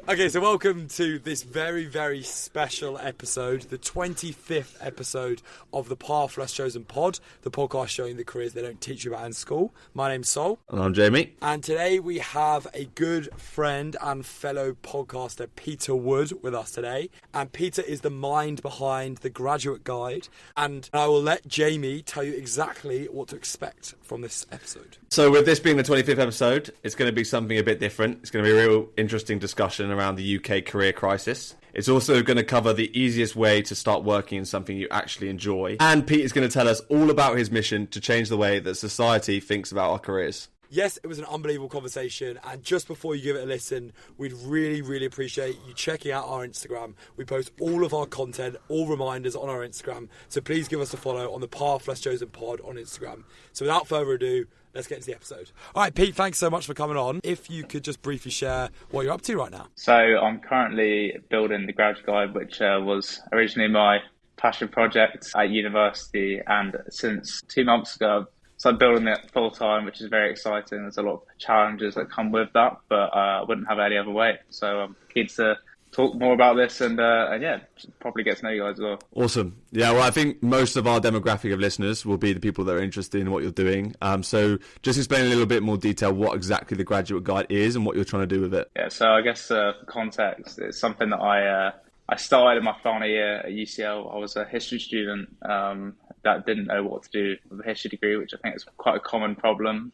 Okay, so welcome to this very, very special episode, the 25th episode of the Path Less Chosen pod, the podcast showing the careers they don't teach you about in school. My name's Sol. And I'm Jamie. And today we have a good friend and fellow podcaster, Peter Wood, with us today. And Peter is the mind behind the Graduate Guide. And I will let Jamie tell you exactly what to expect from this episode. So with this being the 25th episode, it's going to be something a bit different. It's going to be a real interesting discussion around the UK career crisis. It's also going to cover the easiest way to start working in something you actually enjoy. And Pete is going to tell us all about his mission to change the way that society thinks about our careers. Yes, it was an unbelievable conversation, and just before you give it a listen, we'd really, really appreciate you checking out our Instagram. We post all of our content, all reminders on our Instagram, so please give us a follow on the Path Less Chosen pod on Instagram. So without further ado, let's get into the episode. All right, Pete, thanks so much for coming on. If you could just briefly share what you're up to right now. So I'm currently building the Graduate Guide, which was originally my passion project at university, and since 2 months ago, so I'm building it full time, which is very exciting. There's a lot of challenges that come with that, but I wouldn't have it any other way. So I'm keen to talk more about this and yeah, probably get to know you guys as well. Awesome. Yeah, well, I think most of our demographic of listeners will be the people that are interested in what you're doing. So just explain a little bit more detail what exactly the Graduate Guide is and what you're trying to do with it. Yeah, so I guess for context, it's something that I started in my final year at UCL. I was a history student that didn't know what to do with a history degree, which I think is quite a common problem.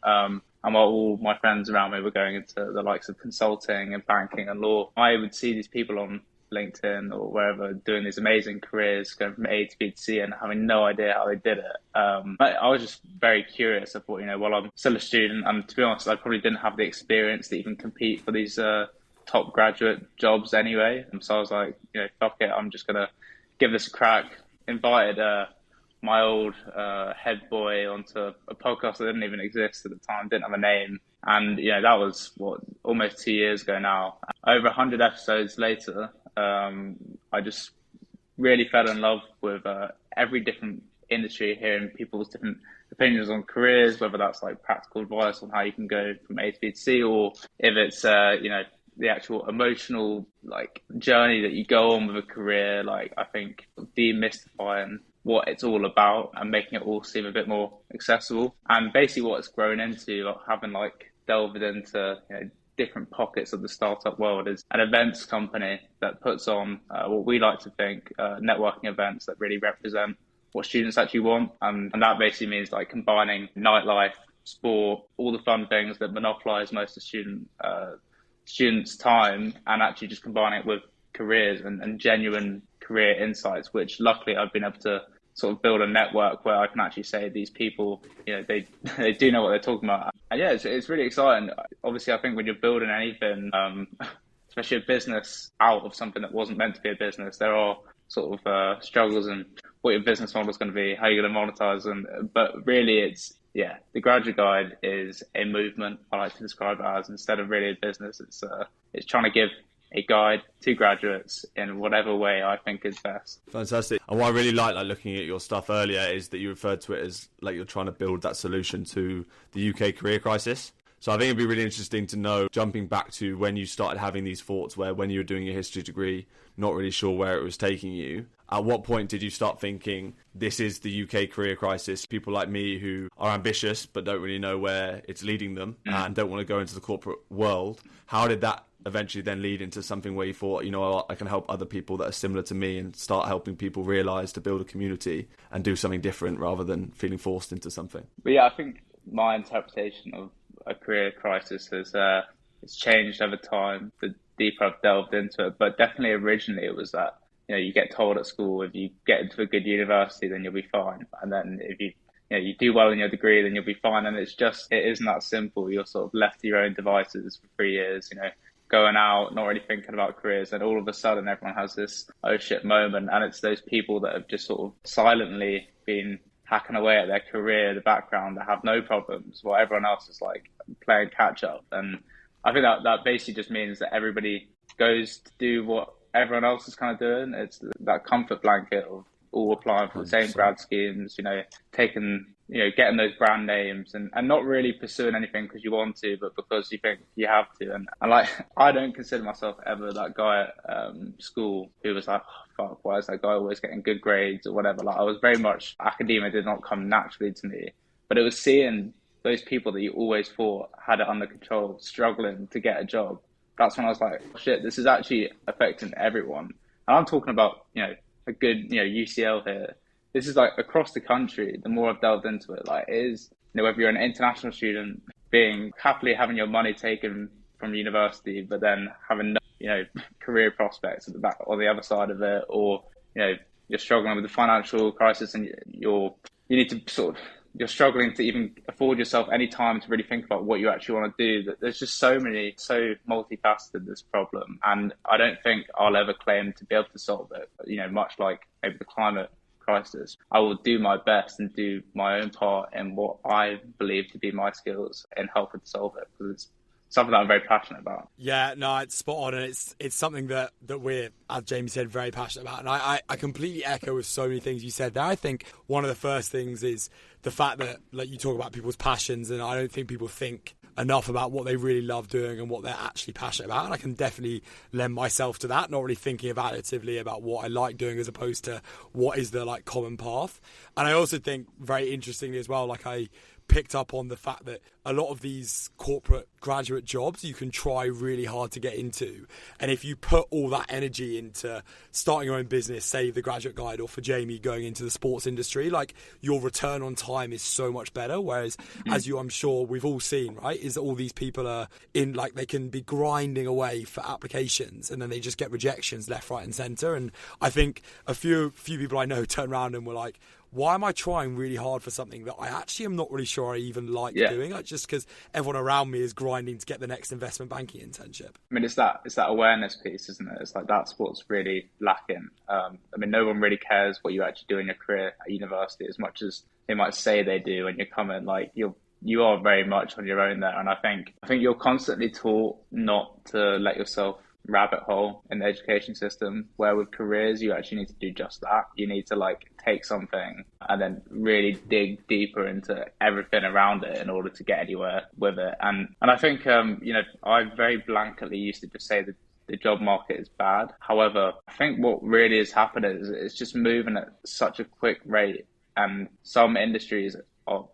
And while all my friends around me were going into the likes of consulting and banking and law, I would see these people on LinkedIn or wherever doing these amazing careers, going from A to B to C and having no idea how they did it. But I was just very curious. I thought, while I'm still a student, and to be honest, I probably didn't have the experience to even compete for these top graduate jobs anyway. And so I was like, fuck it, I'm just going to give this a crack. Invited my old head boy onto a podcast that didn't even exist at the time, didn't have a name. And, that was, almost 2 years ago now. Over 100 episodes later, I just really fell in love with every different industry, hearing people's different opinions on careers, whether that's like practical advice on how you can go from A to B to C, or if it's, the actual emotional journey that you go on with a career. I think demystifying what it's all about and making it all seem a bit more accessible. And basically what it's grown into, having delved into different pockets of the startup world, is an events company that puts on what we like to think networking events that really represent what students actually want. And that basically means combining nightlife, sport, all the fun things that monopolize most of students' time, and actually just combining it with careers and genuine career insights, which luckily I've been able to sort of build a network where I can actually say these people, they do know what they're talking about. And yeah, it's really exciting. Obviously, I think when you're building anything, especially a business out of something that wasn't meant to be a business, there are sort of struggles in what your business model is going to be, how you're going to monetize. But really, the Graduate Guide is a movement, I like to describe it as. Instead of really a business, it's trying to give a guide to graduates in whatever way I think is best. Fantastic. And what I really like looking at your stuff earlier is that you referred to it as you're trying to build that solution to the UK career crisis. So I think it'd be really interesting to know, jumping back to when you started having these thoughts, where when you were doing your history degree, not really sure where it was taking you. At what point did you start thinking, this is the UK career crisis? People like me who are ambitious but don't really know where it's leading them and don't want to go into the corporate world. How did that eventually then lead into something where you thought, I can help other people that are similar to me and start helping people realise to build a community and do something different rather than feeling forced into something? But yeah, I think my interpretation of a career crisis has it's changed over time, the deeper I've delved into it. But definitely originally it was that, you get told at school, if you get into a good university, then you'll be fine. And then if you do well in your degree, then you'll be fine. And it isn't that simple. You're sort of left to your own devices for 3 years, going out, not really thinking about careers. And all of a sudden everyone has this oh shit moment. And it's those people that have just sort of silently been hacking away at their career in the background that have no problems, while everyone else is playing catch up. And I think that basically just means that everybody goes to do what everyone else is kind of doing. It's that comfort blanket of all applying for the same 100%. grad schemes, taking, getting those brand names and not really pursuing anything because you want to, but because you think you have to. And like, I don't consider myself ever that guy at school who was like, oh, fuck, why is that guy always getting good grades or whatever? Like, I was very much, academia did not come naturally to me, but it was seeing those people that you always thought had it under control, struggling to get a job. That's when I was like, oh, shit, this is actually affecting everyone. And I'm talking about, a good, UCL here. This is like across the country. The more I've delved into it, like it is, whether you're an international student, happily having your money taken from university, but then having no, career prospects at the back or the other side of it, or, you're struggling with the financial crisis and you're struggling to even afford yourself any time to really think about what you actually want to do. That there's just so multifaceted, this problem. And I don't think I'll ever claim to be able to solve it. Much like maybe the climate crisis, I will do my best and do my own part in what I believe to be my skills in helping to solve it, because it's something that I'm very passionate about. Yeah, no, it's spot on, and it's something that we're, as Jamie said, very passionate about. And I completely echo with so many things you said there. I think one of the first things is the fact that, like, you talk about people's passions, and I don't think people think enough about what they really love doing and what they're actually passionate about. And I can definitely lend myself to that, not really thinking evaluatively about what I like doing as opposed to what is the like common path. And I also think, very interestingly as well, like, I picked up on the fact that a lot of these corporate graduate jobs you can try really hard to get into, and if you put all that energy into starting your own business, say the Graduate Guide, or for Jamie going into the sports industry, like, your return on time is so much better. Whereas as I'm sure we've all seen, right, is that all these people are in, like, they can be grinding away for applications and then they just get rejections left, right and centre. And I think a few people I know turn around and were like, why am I trying really hard for something that I actually am not really sure I even like doing? Like, just because everyone around me is grinding to get the next investment banking internship. I mean, it's that awareness piece, isn't it? It's like, that's what's really lacking. I mean, no one really cares what you actually do in your career at university as much as they might say they do when you come in. Like, you are very much on your own there. And I think you're constantly taught not to let yourself rabbit hole in the education system, where with careers you actually need to do just that. You need to, like, take something and then really dig deeper into everything around it in order to get anywhere with it. And I think I very blankly used to just say that the job market is bad. However, I think what really has happened is it's just moving at such a quick rate, and some industries are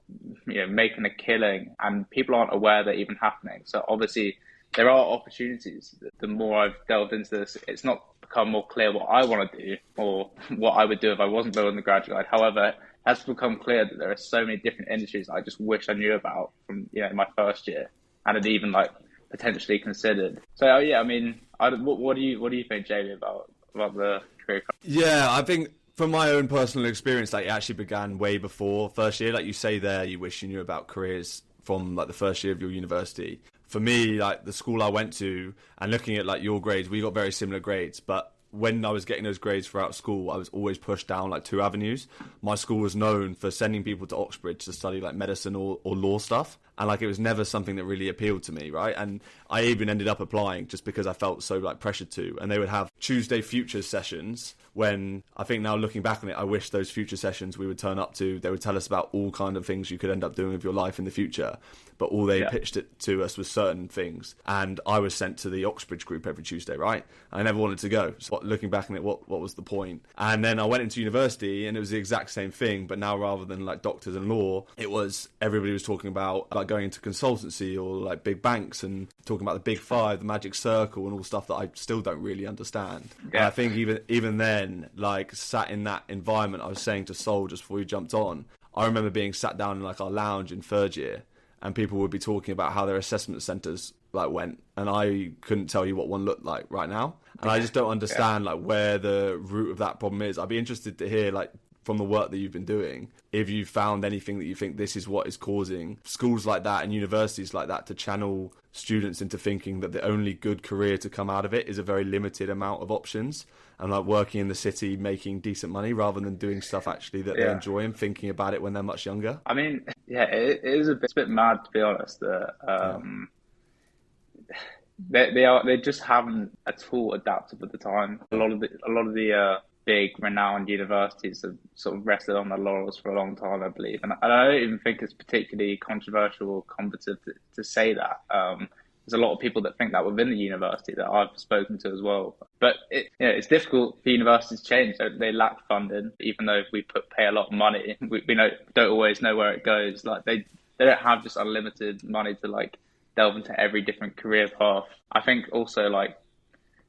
making a killing and people aren't aware they're even happening. So obviously there are opportunities. The more I've delved into this, it's not become more clear what I want to do or what I would do if I wasn't building the Graduate Guide. However, it has become clear that there are so many different industries I just wish I knew about from my first year and had even like potentially considered. So yeah, I mean, what do you think, Jamie, about the career? Yeah, I think from my own personal experience, like, it actually began way before first year. Like you say there, you wish you knew about careers from like the first year of your university. For me, like, the school I went to and looking at like your grades, we got very similar grades, but when I was getting those grades throughout school, I was always pushed down like two avenues. My school was known for sending people to Oxbridge to study like medicine or law stuff. And like, it was never something that really appealed to me, right? And I even ended up applying just because I felt so like pressured to. And they would have Tuesday futures sessions when, I think now looking back on it, I wish those future sessions we would turn up to, they would tell us about all kind of things you could end up doing with your life in the future. But all they pitched it to us was certain things. And I was sent to the Oxbridge group every Tuesday, right? I never wanted to go. So looking back on it, what was the point? And then I went into university and it was the exact same thing. But now rather than like doctors and law, it was everybody was talking about like going into consultancy or like big banks and talking about the big five, the magic circle and all stuff that I still don't really understand. Yeah. And I think even then, like, sat in that environment, I was saying to Sol just before we jumped on, I remember being sat down in like our lounge in third year and people would be talking about how their assessment centres like went, and I couldn't tell you what one looked like right now. And I just don't understand like where the root of that problem is. I'd be interested to hear, like, from the work that you've been doing, if you found anything that you think this is what is causing schools like that and universities like that to channel students into thinking that the only good career to come out of it is a very limited amount of options and like working in the city, making decent money rather than doing stuff actually that they enjoy and thinking about it when they're much younger. I mean, yeah, it is it's a bit mad, to be honest. They just haven't at all adapted with the time. A lot of the big renowned universities have sort of rested on their laurels for a long time, I believe. And I don't even think it's particularly controversial or combative to say that. There's a lot of people that think that within the university that I've spoken to as well. But it's difficult for universities to change. They lack funding, even though we pay a lot of money. We don't always know where it goes. Like they don't have just unlimited money to like delve into every different career path. I think also like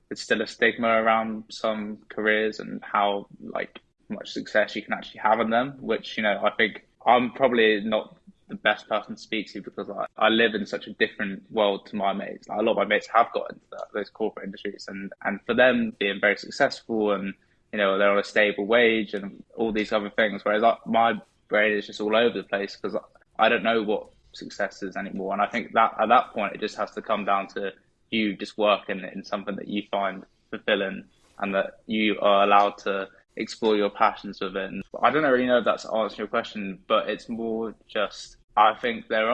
there's still a stigma around some careers and how like much success you can actually have in them, which, I think I'm probably not the best person to speak to because I live in such a different world to my mates. Like, a lot of my mates have got into those corporate industries and for them being very successful and, they're on a stable wage and all these other things, whereas my brain is just all over the place because I don't know what success is anymore. And I think that at that point, it just has to come down to you just working in something that you find fulfilling and that you are allowed to explore your passions with it. And I don't really know if that's answering your question, but it's more just, I think there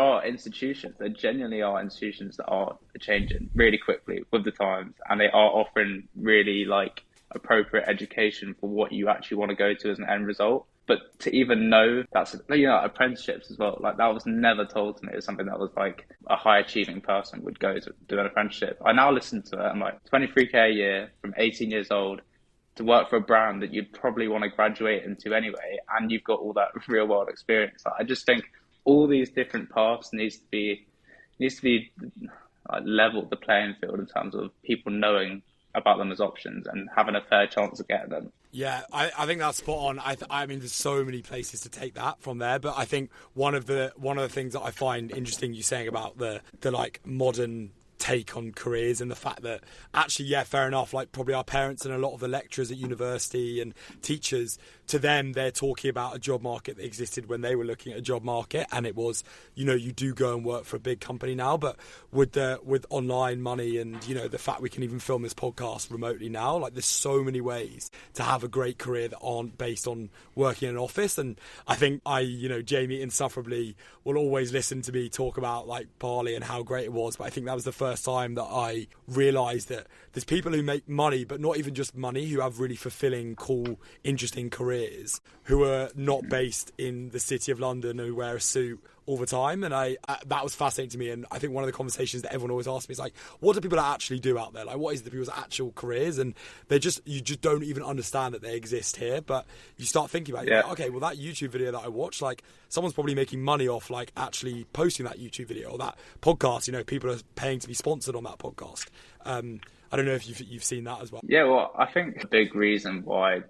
genuinely are institutions that are changing really quickly with the times, and they are offering really like appropriate education for what you actually want to go to as an end result. But to even know that's, apprenticeships as well, like that was never told to me as something that was like a high achieving person would go to do an apprenticeship. I now listen to it. I'm like 23K a year from 18 years old to work for a brand that you'd probably want to graduate into anyway. And you've got all that real world experience. Like, I just think all these different paths needs to be like, level the playing field in terms of people knowing about them as options and having a fair chance of getting them. Yeah, I think that's spot on. I mean, there's so many places to take that from there, but I think one of the things that I find interesting you saying about the like modern take on careers and the fact that actually, yeah, fair enough, like probably our parents and a lot of the lecturers at university and teachers, to them they're talking about a job market that existed when they were looking at a job market, and it was, you do go and work for a big company now, but with online money and the fact we can even film this podcast remotely now, like there's so many ways to have a great career that aren't based on working in an office. And I think Jamie insufferably will always listen to me talk about like Bali and how great it was, but I think that was the first time that I realised that there's people who make money, but not even just money, who have really fulfilling, cool, interesting careers, who are not based in the city of London, who wear a suit all the time. And that was fascinating to me. And I think one of the conversations that everyone always asks me is like, what do people actually do out there? Like, what is the people's actual careers? And you just don't even understand that they exist here. But you start thinking about it, like, okay, well, that YouTube video that I watched, like someone's probably making money off like actually posting that YouTube video, or that podcast, people are paying to be sponsored on that podcast. I don't know if you've seen that as well. Yeah, well, I think a big reason why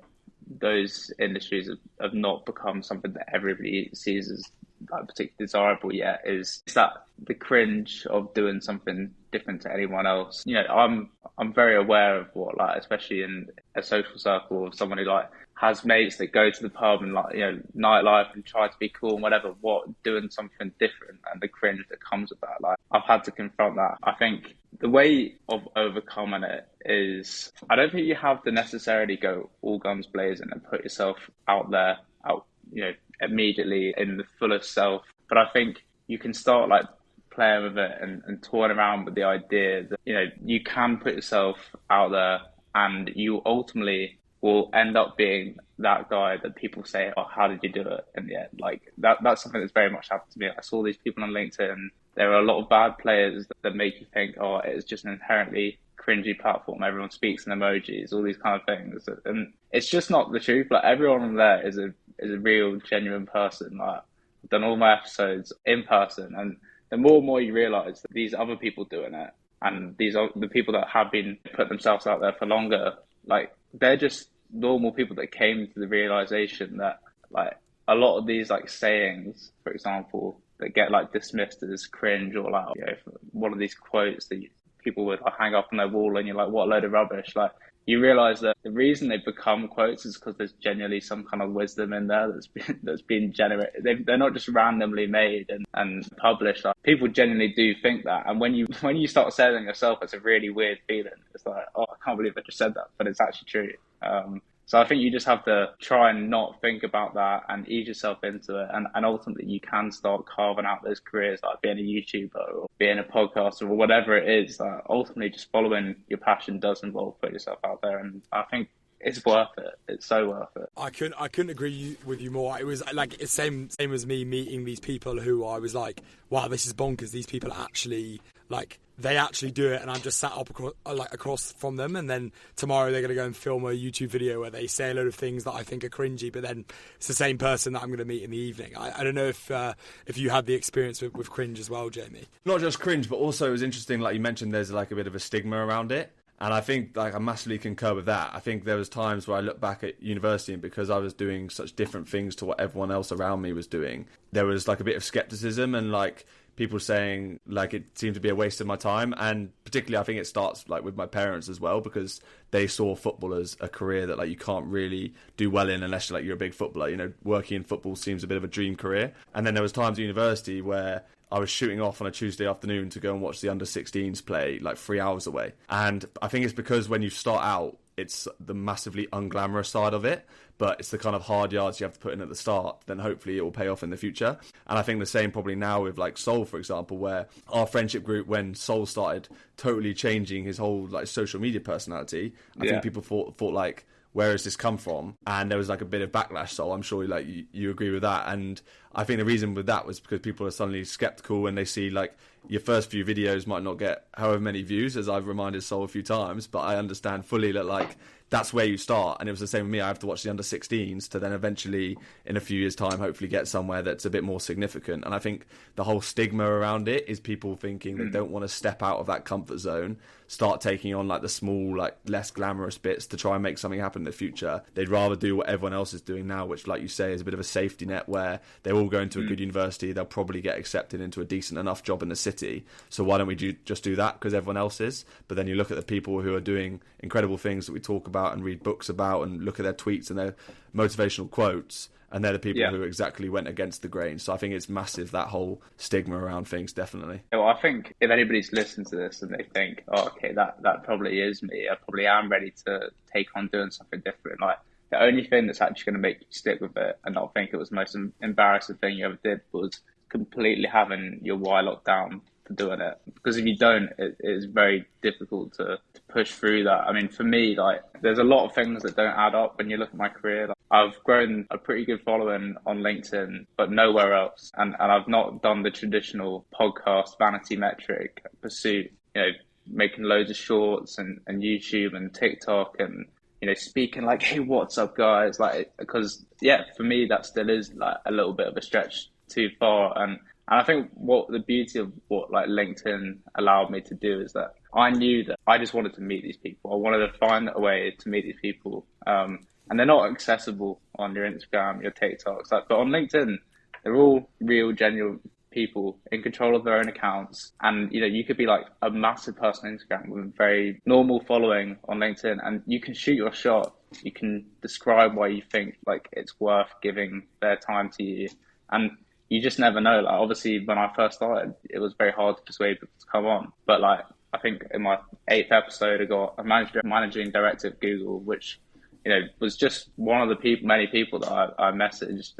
those industries have not become something that everybody sees as like particularly desirable yet is that the cringe of doing something different to anyone else. I'm very aware of what, like, especially in a social circle of someone who like has mates that go to the pub and like nightlife and try to be cool and whatever, doing something different and the cringe that comes with that. Like, I've had to confront that. I think the way of overcoming it is, I don't think you have to necessarily go all guns blazing and put yourself out there, immediately in the fullest self. But I think you can start like playing with it and toying around with the idea that, you can put yourself out there and you ultimately will end up being that guy that people say, oh, how did you do it in the end? Like that's something that's very much happened to me. I saw these people on LinkedIn. There are a lot of bad players that make you think, oh, it's just an inherently cringy platform. Everyone speaks in emojis, all these kind of things. And it's just not the truth. Like, everyone on there is a real, genuine person. Like, I've done all my episodes in person. And the more and more you realise that these other people doing it, and these are the people that have been put themselves out there for longer, like, they're just normal people that came to the realisation that, like, a lot of these, like, sayings, for example, that get, like, dismissed as cringe, or, like, one of these quotes that people would like, hang up on their wall and you're like, what a load of rubbish. Like, you realise that the reason they become quotes is because there's genuinely some kind of wisdom in there that's been generated. They're not just randomly made and published. Like, people genuinely do think that, and when you start saying it yourself, it's a really weird feeling. It's like, oh, I can't believe I just said that, but it's actually true. So I think you just have to try and not think about that and ease yourself into it. And ultimately you can start carving out those careers, like being a YouTuber or being a podcaster or whatever it is. Ultimately just following your passion does involve putting yourself out there. And I think it's worth it. It's so worth it. I couldn't agree with you more. It was like it's same as me meeting these people who I was like, wow, this is bonkers. These people actually like they actually do it, and I'm just sat up across from them. And then tomorrow they're going to go and film a YouTube video where they say a load of things that I think are cringy, but then it's the same person that I'm going to meet in the evening. I don't know if you had the experience with cringe as well, Jamie. Not just cringe, but also it was interesting. Like you mentioned, there's like a bit of a stigma around it. And I think like I massively concur with that. I think there was times where I look back at university, and because I was doing such different things to what everyone else around me was doing, there was like a bit of skepticism and like people saying like it seemed to be a waste of my time. And particularly I think it starts like with my parents as well, because they saw football as a career that like you can't really do well in unless you're a big footballer. You know, working in football seems a bit of a dream career. And then there was times at university where I was shooting off on a Tuesday afternoon to go and watch the under-16s play like 3 hours away. And I think it's because when you start out, it's the massively unglamorous side of it, but it's the kind of hard yards you have to put in at the start, then hopefully it will pay off in the future. And I think the same probably now with like Sol, for example, where our friendship group, when Sol started totally changing his whole like social media personality, I think people thought like, where has this come from? And there was like a bit of backlash, so I'm sure like you agree with that. And I think the reason with that was because people are suddenly skeptical when they see like your first few videos might not get however many views, as I've reminded Sol a few times, but I understand fully that like that's where you start. And it was the same with me. I have to watch the under-16s to then eventually in a few years time hopefully get somewhere that's a bit more significant. And I think the whole stigma around it is people thinking they don't want to step out of that comfort zone, start taking on like the small, like less glamorous bits to try and make something happen in the future. They'd rather do what everyone else is doing now, which like you say is a bit of a safety net where they're all going to a good university, they'll probably get accepted into a decent enough job in the city. So why don't we just do that because everyone else is? But then you look at the people who are doing incredible things that we talk about and read books about and look at their tweets and their motivational quotes, and they're the people who exactly went against the grain. So I think it's massive, that whole stigma around things, definitely. Well, I think if anybody's listened to this and they think, oh, okay, that probably is me, I probably am ready to take on doing something different. Like, the only thing that's actually going to make you stick with it and not think it was the most embarrassing thing you ever did was completely having your why locked down for doing it. Because if you don't, it is very difficult to push through that. I mean, for me, like, there's a lot of things that don't add up when you look at my career. Like, I've grown a pretty good following on LinkedIn, but nowhere else. And I've not done the traditional podcast vanity metric pursuit, you know, making loads of shorts and YouTube and TikTok and, you know, speaking like, hey, what's up, guys? Like, because, for me, that still is like a little bit of a stretch too far. And I think what the beauty of what like LinkedIn allowed me to do is that I knew that I just wanted to meet these people. I wanted to find a way to meet these people. And they're not accessible on your Instagram, your TikToks, but on LinkedIn, they're all real, genuine people in control of their own accounts. And, you know, you could be like a massive person on Instagram with a very normal following on LinkedIn, and you can shoot your shot. You can describe why you think like it's worth giving their time to you. And you just never know. Like, obviously, when I first started, it was very hard to persuade people to come on. But like, I think in my 8th episode, I got a managing director at Google, which, you know, was just one of the many people that I messaged.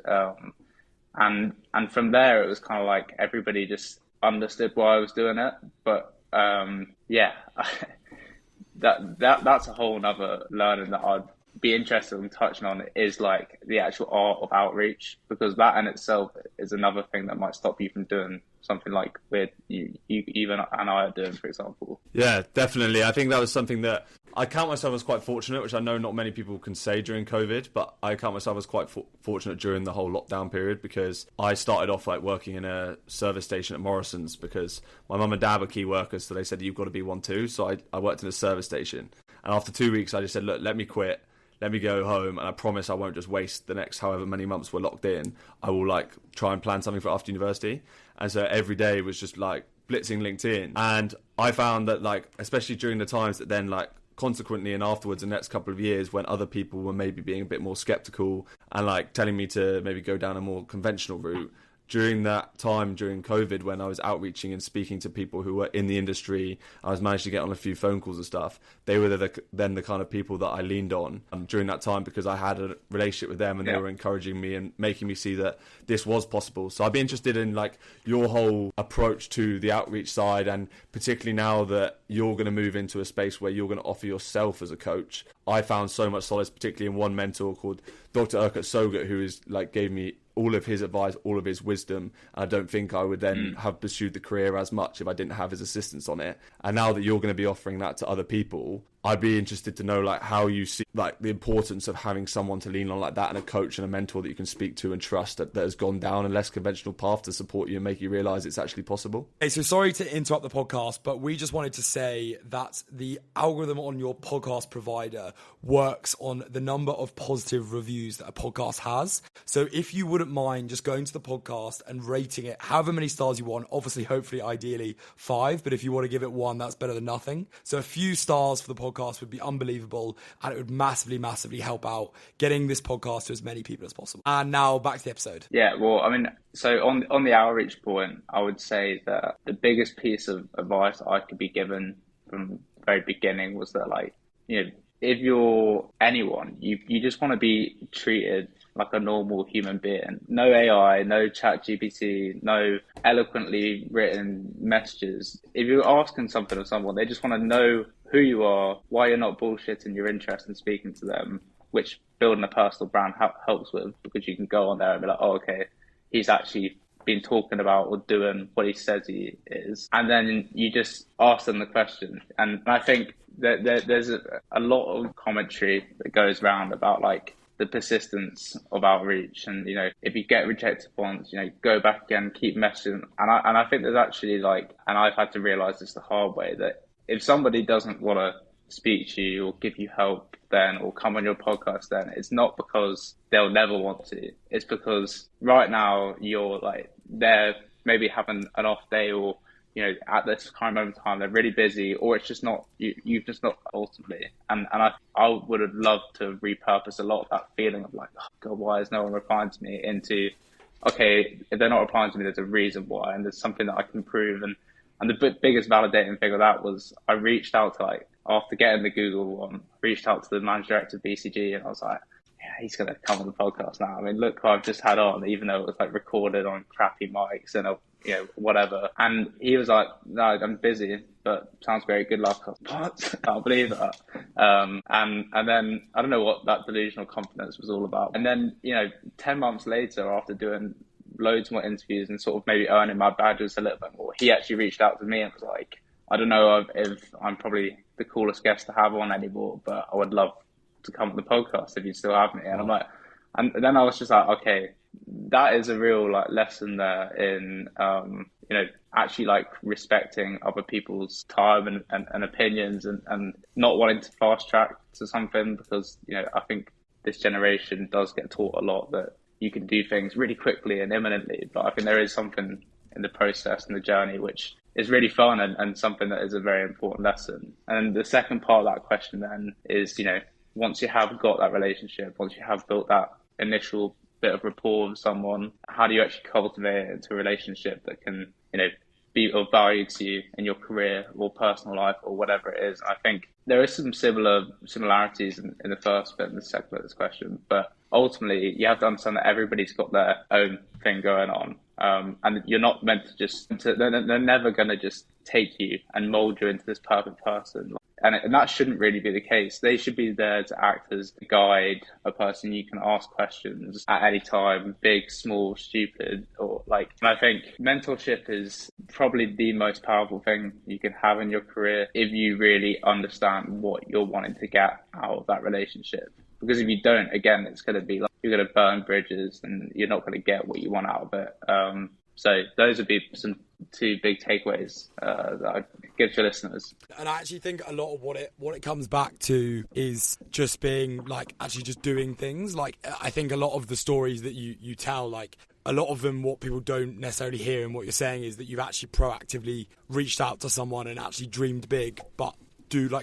And from there, it was kind of like everybody just understood why I was doing it. But that's a whole nother learning that I'd be interested in touching on, is like the actual art of outreach, because that in itself is another thing that might stop you from doing something like with you even and I are doing, for example. Yeah, definitely. I think that was something that I count myself as quite fortunate, which I know not many people can say during COVID, but I count myself as quite fortunate during the whole lockdown period, because I started off like working in a service station at Morrison's because my mum and dad were key workers, so they said you've got to be one too. So I worked in a service station, and after 2 weeks I just said, look, let me quit. Let me go home, and I promise I won't just waste the next however many months we're locked in. I will like try and plan something for after university. And so every day was just like blitzing LinkedIn. And I found that like, especially during the times that then like consequently and afterwards the next couple of years, when other people were maybe being a bit more skeptical and like telling me to maybe go down a more conventional route, during that time, during COVID, when I was outreaching and speaking to people who were in the industry, I was managed to get on a few phone calls and stuff. They were then the kind of people that I leaned on during that time, because I had a relationship with them, and they were encouraging me and making me see that this was possible. So I'd be interested in like your whole approach to the outreach side, and particularly now that you're going to move into a space where you're going to offer yourself as a coach. I found so much solace, particularly in one mentor called Dr. Urquhart Sogut, who is like gave me all of his advice, all of his wisdom. I don't think I would then have pursued the career as much if I didn't have his assistance on it. And now that you're going to be offering that to other people, I'd be interested to know like how you see like the importance of having someone to lean on like that, and a coach and a mentor that you can speak to and trust that has gone down a less conventional path to support you and make you realise it's actually possible. Hey, so sorry to interrupt the podcast, but we just wanted to say that the algorithm on your podcast provider works on the number of positive reviews that a podcast has. So if you wouldn't mind just going to the podcast and rating it however many stars you want, obviously, hopefully, ideally 5, but if you want to give it 1, that's better than nothing. So a few stars for the podcast would be unbelievable, and it would massively help out getting this podcast to as many people as possible. And now back to the episode. Yeah, well, I mean, so on the outreach point, I would say that the biggest piece of advice I could be given from the very beginning was that, like, you know, if you're anyone, you just want to be treated like a normal human being. No AI, no chat GPT, no eloquently written messages. If you're asking something of someone, they just want to know who you are, why you're not bullshitting your interest in speaking to them, which building a personal brand helps with, because you can go on there and be like, oh, okay, he's actually been talking about or doing what he says he is. And then you just ask them the question. And I think that there's a lot of commentary that goes around about like the persistence of outreach, and you know, if you get rejected once, you know, go back again, keep messaging. And I think there's actually like, and I've had to realize this the hard way, that if somebody doesn't want to speak to you or give you help then, or come on your podcast then, it's not because they'll never want to. It's because right now you're like, they're maybe having an off day, or you know, at this kind of moment in time, they're really busy, or it's just not, you've just not ultimately. And I would have loved to repurpose a lot of that feeling of like, oh God, why is no one replying to me, into, okay, if they're not replying to me, there's a reason why, and there's something that I can prove. And the biggest validating thing of that was I reached out to, like, after getting the Google one, reached out to the managing director of BCG, and I was like, yeah, he's going to come on the podcast now. I mean, look who I've just had on, even though it was like recorded on crappy mics and you know, whatever. And he was like, no, I'm busy, but sounds great. Good luck. I was like, what? Can't believe that. And then I don't know what that delusional confidence was all about. And then, you know, 10 months later, after doing loads more interviews and sort of maybe earning my badges a little bit more, he actually reached out to me and was like, I don't know if I'm probably the coolest guest to have on anymore, but I would love to come on the podcast if you still have me. And I'm like, and then I was just like, okay, that is a real like lesson there in you know, actually like respecting other people's time and opinions, and not wanting to fast track to something, because you know, I think this generation does get taught a lot that you can do things really quickly and imminently, but I think there is something in the process and the journey which is really fun, and something that is a very important lesson. And the second part of that question then is, you know, once you have got that relationship, once you have built that initial bit of rapport with someone, how do you actually cultivate it into a relationship that can, you know, be of value to you in your career or personal life or whatever it is? I think there is some similarities in the first bit and the second bit of this question, but ultimately you have to understand that everybody's got their own thing going on. And you're not meant to just, they're never going to just take you and mold you into this perfect person. And that shouldn't really be the case. They should be there to act as a guide, a person you can ask questions at any time, big, small, stupid, or like. And I think mentorship is probably the most powerful thing you can have in your career if you really understand what you're wanting to get out of that relationship. Because if you don't, again, it's going to be like you're going to burn bridges and you're not going to get what you want out of it. So those would be some two big takeaways that I'd give to listeners. And I actually think a lot of what it comes back to is just being like actually just doing things. Like I think a lot of the stories that you tell, like a lot of them, what people don't necessarily hear in what you're saying is that you've actually proactively reached out to someone and actually dreamed big, but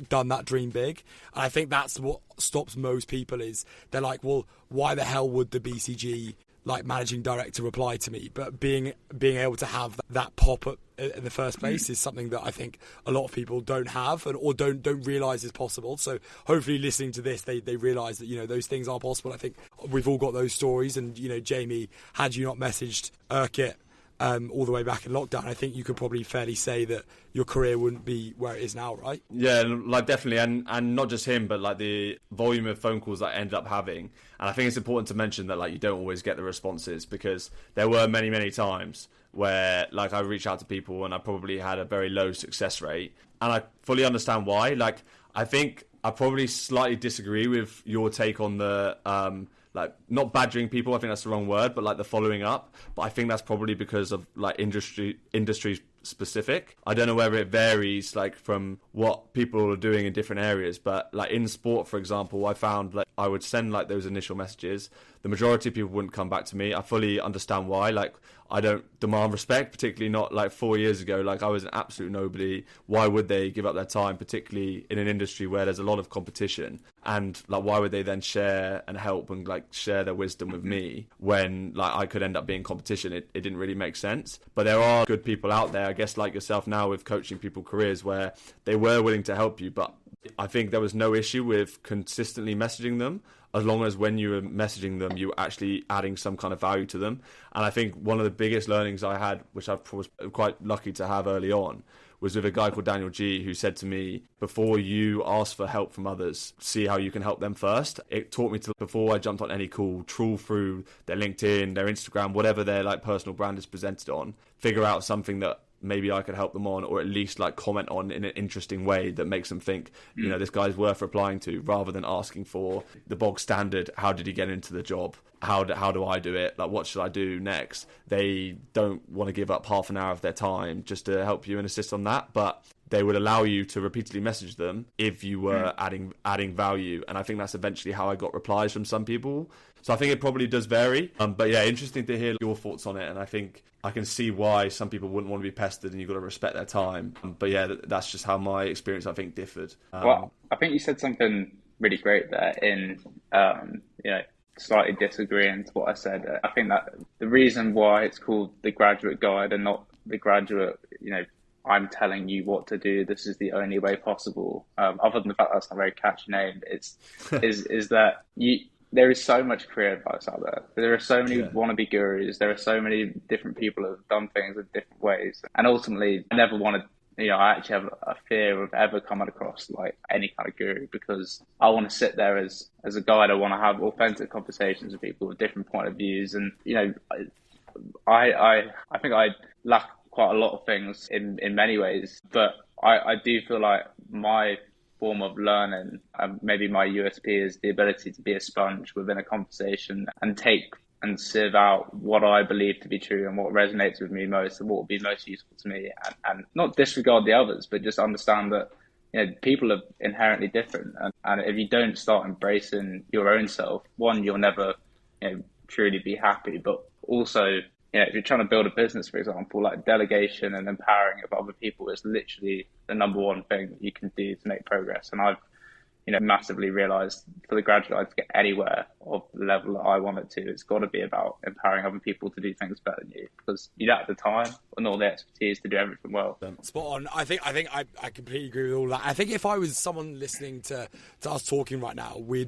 done that dream big. And I think that's what stops most people is they're like, well, why the hell would the BCG like managing director reply to me, but being able to have that pop up in the first place is something that I think a lot of people don't have or don't realise is possible. So hopefully listening to this, they realise that, you know, those things are possible. I think we've all got those stories, and, you know, Jamie, had you not messaged Urquhart all the way back in lockdown, I think you could probably fairly say that your career wouldn't be where it is now, right? Yeah, like definitely, and not just him, but like the volume of phone calls that I ended up having. And I think it's important to mention that like you don't always get the responses, because there were many times where like I reached out to people and I probably had a very low success rate, and I fully understand why. Like I think I probably slightly disagree with your take on the like not badgering people, I think that's the wrong word, but like the following up. But I think that's probably because of like industry specific. I don't know whether it varies like from what people are doing in different areas, but like in sport, for example, I found like I would send like those initial messages. The majority of people wouldn't come back to me. I fully understand why. Like I don't demand respect, particularly not like 4 years ago. Like I was an absolute nobody. Why would they give up their time, particularly in an industry where there's a lot of competition? And like why would they then share and help and like share their wisdom with me when like I could end up being competition? It didn't really make sense. But there are good people out there, I guess, like yourself now with coaching people careers, where they were willing to help you. But I think there was no issue with consistently messaging them, as long as when you were messaging them, you were actually adding some kind of value to them. And I think one of the biggest learnings I had, which I was quite lucky to have early on, was with a guy called Daniel G, who said to me, before you ask for help from others, see how you can help them first. It taught me to, before I jumped on any call, trawl through their LinkedIn, their Instagram, whatever their like personal brand is presented on, figure out something that maybe I could help them on, or at least like comment on in an interesting way that makes them think, you know, this guy's worth replying to, rather than asking for the bog standard, how did he get into the job? How do I do it? Like, what should I do next? They don't want to give up half an hour of their time just to help you and assist on that, but they would allow you to repeatedly message them if you were adding value. And I think that's eventually how I got replies from some people. So I think it probably does vary. But yeah, interesting to hear your thoughts on it. And I think I can see why some people wouldn't want to be pestered, and you've got to respect their time. But yeah, that's just how my experience, I think, differed. Well, I think you said something really great there in, you know, slightly disagreeing to what I said. I think that the reason why it's called the Graduate Guide and not the Graduate, you know, I'm telling you what to do, this is the only way possible, other than the fact that's not a very catchy name, is that there is so much career advice out there. There are so many wannabe gurus. There are so many different people who have done things in different ways. And ultimately, I never wanted, you know, I actually have a fear of ever coming across like any kind of guru, because I want to sit there as a guide. I want to have authentic conversations with people with different point of views. And, you know, I think I lack quite a lot of things in many ways, but I do feel like my form of learning, maybe my USP, is the ability to be a sponge within a conversation and take and sieve out what I believe to be true and what resonates with me most and what will be most useful to me, and not disregard the others, but just understand that, you know, people are inherently different, and if you don't start embracing your own self, one, you'll never, you know, truly be happy, but also, you know, if you're trying to build a business, for example, like delegation and empowering of other people is literally the number one thing that you can do to make progress. And I've, you know, massively realised for the Graduate Guide to get anywhere of the level that I want it to, it's got to be about empowering other people to do things better than you, because you don't have the time and all the expertise to do everything well. Spot on. I think I completely agree with all that. I think if I was someone listening to us talking right now, we're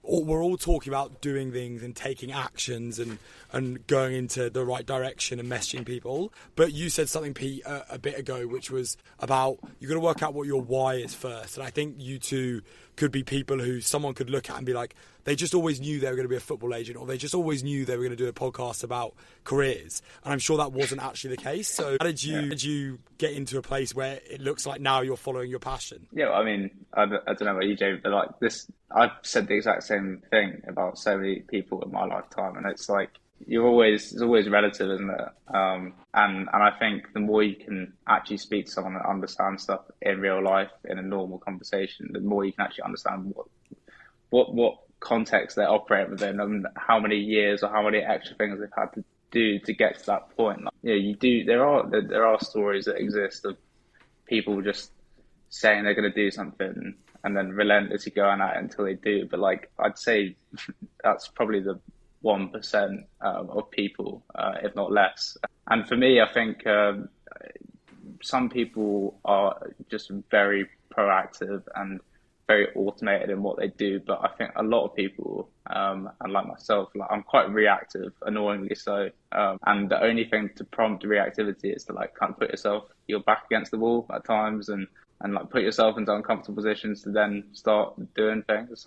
all talking about doing things and taking actions and going into the right direction and messaging people. But you said something, Pete, a bit ago, which was about you got to work out what your why is first. And I think you two could be people who someone could look at and be like, they just always knew they were going to be a football agent, or they just always knew they were going to do a podcast about careers. And I'm sure that wasn't actually the case. So how did you get into a place where it looks like now you're following your passion? Yeah, I mean, I don't know about you, Jay, but like this, I've said the exact same thing about so many people in my lifetime, and it's like it's always relative, isn't it? And I think the more you can actually speak to someone that understands stuff in real life in a normal conversation, the more you can actually understand what context they operate within and how many years or how many extra things they've had to do to get to that point. Like, you know, there are stories that exist of people just saying they're going to do something and then relentlessly going at it until they do. But like, I'd say that's probably the 1% of people, if not less. And for me, I think some people are just very proactive and very automated in what they do, but I think a lot of people, and like myself, like I'm quite reactive, annoyingly so. And the only thing to prompt reactivity is to like kind of put your back against the wall at times, and like put yourself into uncomfortable positions to then start doing things.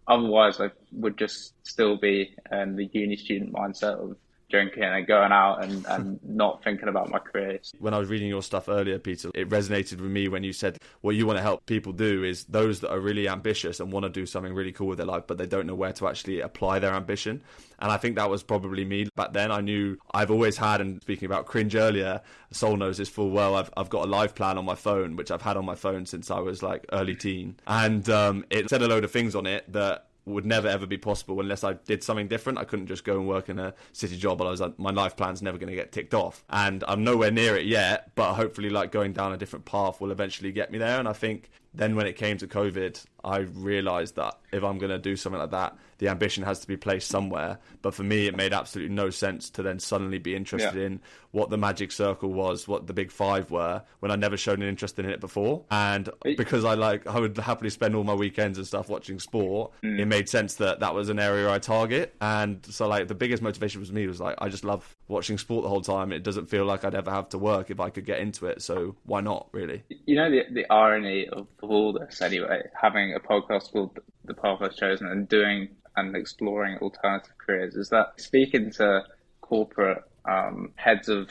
Otherwise, I would just still be in the uni student mindset of drinking and going out and not thinking about my career. When I was reading your stuff earlier, Peter, it resonated with me when you said what you want to help people do is those that are really ambitious and want to do something really cool with their life, but they don't know where to actually apply their ambition. And I think that was probably me back then. I knew I've always had, and speaking about cringe earlier, Soul knows this full well, I've got a life plan on my phone, which I've had on my phone since I was like early teen. And it said a load of things on it that would never ever be possible unless I did something different. I couldn't just go and work in a city job, but I was like, my life plan's never going to get ticked off, and I'm nowhere near it yet, but hopefully like going down a different path will eventually get me there. And I think then when it came to COVID, I realised that if I'm going to do something like that, the ambition has to be placed somewhere. But for me, it made absolutely no sense to then suddenly be interested in what the magic circle was, what the big five were, when I never showed an interest in it before. And because I would happily spend all my weekends and stuff watching sport, it made sense that that was an area I target. And so like the biggest motivation was me was like, I just love watching sport the whole time. It doesn't feel like I'd ever have to work if I could get into it. So why not, really? You know, the irony of all this anyway, having a podcast called The Path I've Chosen and doing and exploring alternative careers, is that speaking to corporate heads of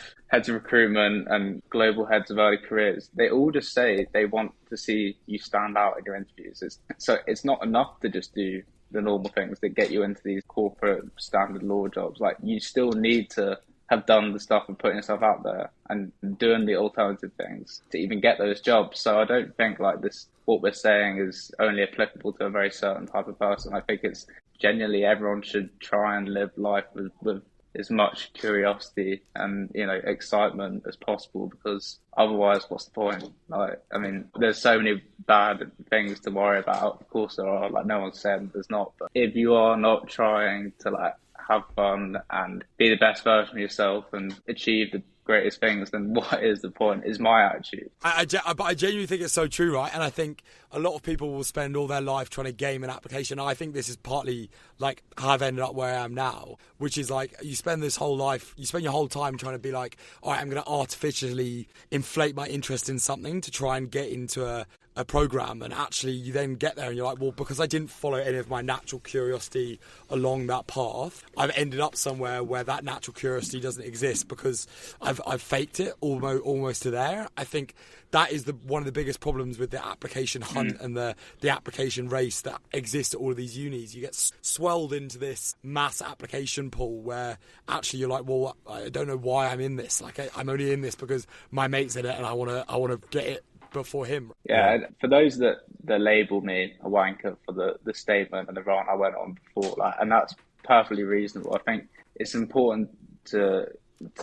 recruitment and global heads of early careers, they all just say they want to see you stand out in your interviews. So it's not enough to just do the normal things that get you into these corporate standard law jobs. Like, you still need to have done the stuff and putting yourself out there and doing the alternative things to even get those jobs. So I don't think like this, what we're saying is only applicable to a very certain type of person. I think it's genuinely everyone should try and live life with as much curiosity and, you know, excitement as possible, because otherwise what's the point? Like, I mean, there's so many bad things to worry about. Of course there are, like no one's saying there's not, but if you are not trying to like have fun and be the best version of yourself and achieve the greatest things, then what is the point, is my attitude. But I genuinely think it's so true, right? And I think a lot of people will spend all their life trying to game an application. I think this is partly like how I've ended up where I am now, which is like you spend your whole time trying to be like, all right, I'm going to artificially inflate my interest in something to try and get into a program, and actually you then get there and you're like, well, because I didn't follow any of my natural curiosity along that path, I've ended up somewhere where that natural curiosity doesn't exist because I've faked it almost to there. I think that is one of the biggest problems with the application hunt and the application race that exists at all of these unis. You get swelled into this mass application pool where actually you're like, well, I don't know why I'm in this. Like I'm only in this because my mate's in it and I want to get it before him. Yeah, for those that label me a wanker for the statement and the rant I went on before, like, and that's perfectly reasonable. I think it's important to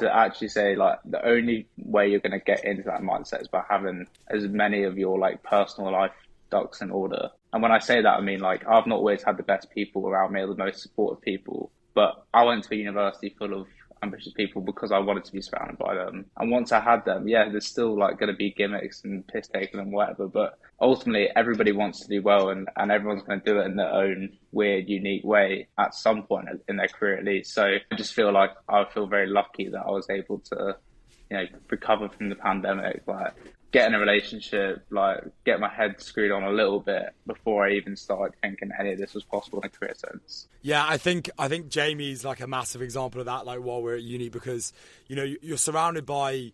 actually say like the only way you're going to get into that mindset is by having as many of your like personal life ducks in order. And when I say that, I mean like I've not always had the best people around me or the most supportive people, but I went to a university full of ambitious people because I wanted to be surrounded by them. And once I had them, yeah, there's still like going to be gimmicks and piss taking and whatever, but ultimately everybody wants to do well, and everyone's going to do it in their own weird, unique way at some point in their career at least. So I just feel like I feel very lucky that I was able to, you know, recover from the pandemic, like get in a relationship, like get my head screwed on a little bit before I even started thinking any of this was possible in a career sense. Yeah, I think Jamie's like a massive example of that, like while we're at uni, because, you know, you're surrounded by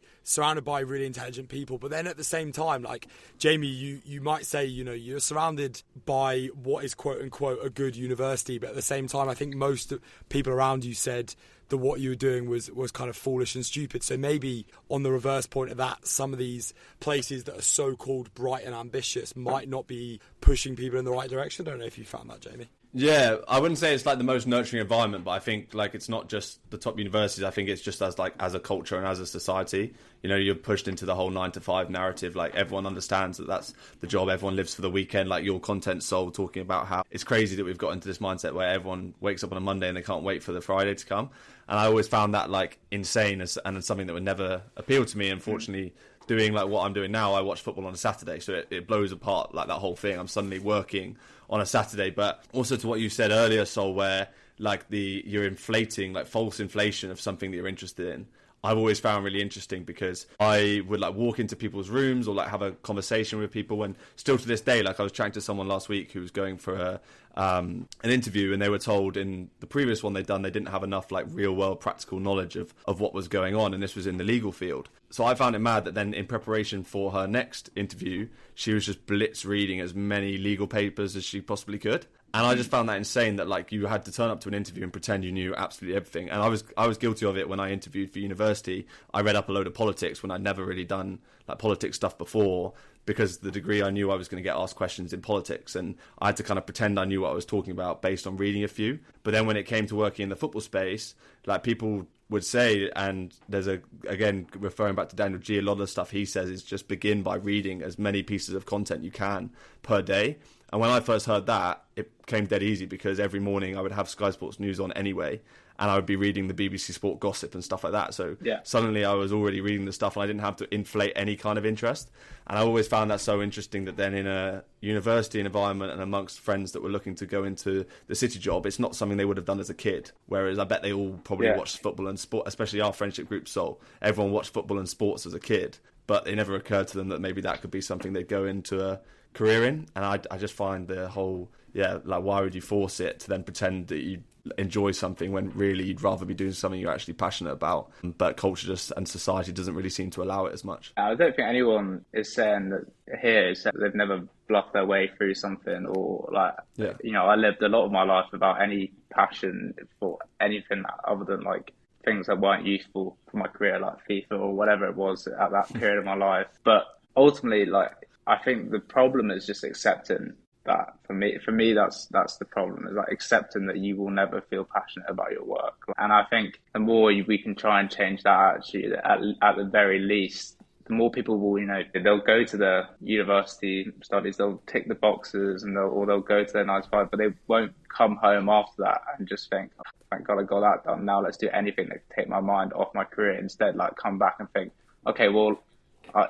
really intelligent people, but then at the same time, like Jamie, you might say, you know, you're surrounded by what is quote unquote a good university, but at the same time, I think most people around you said that what you were doing was kind of foolish and stupid. So maybe on the reverse point of that, some of these places that are so-called bright and ambitious might not be pushing people in the right direction. I don't know if you found that, Jamie. Yeah, I wouldn't say it's like the most nurturing environment, but I think like it's not just the top universities. I think it's just as a culture and as a society. You know, you're pushed into the whole 9 to 5 narrative. Like everyone understands that that's the job. Everyone lives for the weekend. Like your content sold talking about how it's crazy that we've got into this mindset where everyone wakes up on a Monday and they can't wait for the Friday to come. And I always found that like insane and something that would never appeal to me. Unfortunately, doing like what I'm doing now, I watch football on a Saturday, so it blows apart like that whole thing. I'm suddenly working on a Saturday. But also to what you said earlier, Sol, where like you're inflating, like false inflation of something that you're interested in. I've always found really interesting because I would like walk into people's rooms or like have a conversation with people, and still to this day, like I was chatting to someone last week who was going for an interview, and they were told in the previous one they'd done they didn't have enough like real world practical knowledge of what was going on, and this was in the legal field. So I found it mad that then in preparation for her next interview, she was just blitz reading as many legal papers as she possibly could. And I just found that insane that like you had to turn up to an interview and pretend you knew absolutely everything. And I was guilty of it when I interviewed for university. I read up a load of politics when I'd never really done like politics stuff before, because the degree I knew I was going to get asked questions in politics, and I had to kind of pretend I knew what I was talking about based on reading a few. But then when it came to working in the football space, like people would say, and there's again referring back to Daniel G, a lot of the stuff he says is just begin by reading as many pieces of content you can per day. And when I first heard that, it came dead easy because every morning I would have Sky Sports News on anyway, and I would be reading the BBC Sport gossip and stuff like that. So suddenly I was already reading the stuff and I didn't have to inflate any kind of interest. And I always found that so interesting that then in a university environment and amongst friends that were looking to go into the city job, it's not something they would have done as a kid. Whereas I bet they all probably watched football and sport, especially our friendship group. So everyone watched football and sports as a kid, but it never occurred to them that maybe that could be something they'd go into a career in. And I just find the whole, like why would you force it to then pretend that you enjoy something when really you'd rather be doing something you're actually passionate about? But culture just and society doesn't really seem to allow it as much. I don't think anyone is saying that here is that they've never bluffed their way through something, or like, you know, I lived a lot of my life without any passion for anything other than like things that weren't useful for my career, like FIFA or whatever it was at that period of my life. But ultimately, like, I think the problem is just accepting that. For me, that's the problem, is like accepting that you will never feel passionate about your work. And I think the more we can try and change that attitude, at the very least, the more people will, you know, they'll go to the university studies, they'll tick the boxes, and they'll go to their 9 to 5, but they won't come home after that and just think, oh, thank God I got that done. Now let's do anything to take my mind off my career. Instead, like, come back and think, okay, well,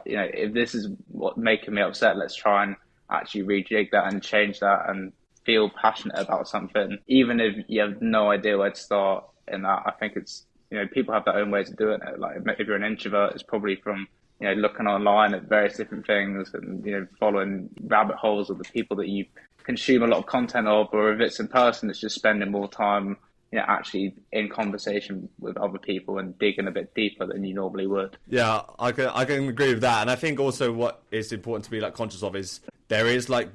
you know, if this is what's making me upset, let's try and actually rejig that and change that and feel passionate about something. Even if you have no idea where to start in that, I think it's, you know, people have their own ways of doing it. Like if you're an introvert, it's probably from, you know, looking online at various different things and, you know, following rabbit holes of the people that you consume a lot of content of, or if it's in person, it's just spending more time, you know, actually in conversation with other people and digging a bit deeper than you normally would. Yeah, I can agree with that. And I think also what is important to be like conscious of is there is like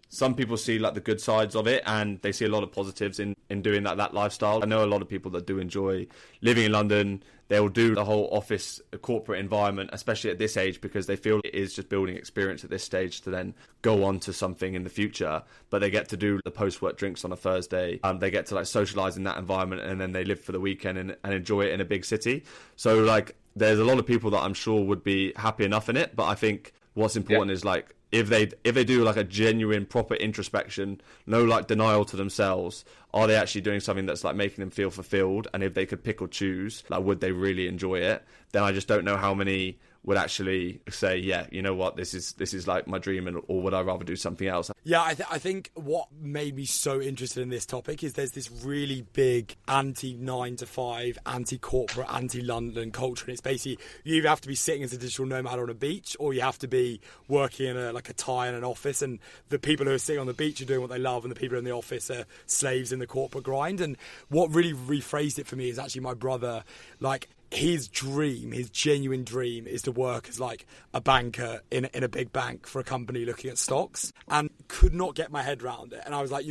some people see like the good sides of it, and they see a lot of positives in doing that lifestyle. I know a lot of people that do enjoy living in London. They'll do the whole office corporate environment, especially at this age, because they feel it is just building experience at this stage to then go on to something in the future. But they get to do the post-work drinks on a Thursday. They get to like socialise in that environment, and then they live for the weekend and enjoy it in a big city. So like there's a lot of people that I'm sure would be happy enough in it. But I think what's important is like, if they do like a genuine proper introspection, no like denial to themselves, are they actually doing something that's like making them feel fulfilled? And if they could pick or choose, like would they really enjoy it? Then I just don't know how many would actually say, yeah, you know what, this is like my dream, or would I rather do something else? Yeah, I think what made me so interested in this topic is there's this really big anti-9 to 5, anti-corporate, anti-London culture. And it's basically, you either have to be sitting as a digital nomad on a beach, or you have to be working in a tie in an office. And the people who are sitting on the beach are doing what they love, and the people in the office are slaves in the corporate grind. And what really rephrased it for me is actually my brother. Like, his dream, his genuine dream, is to work as like a banker in a big bank for a company looking at stocks, and could not get my head around it. And I was like,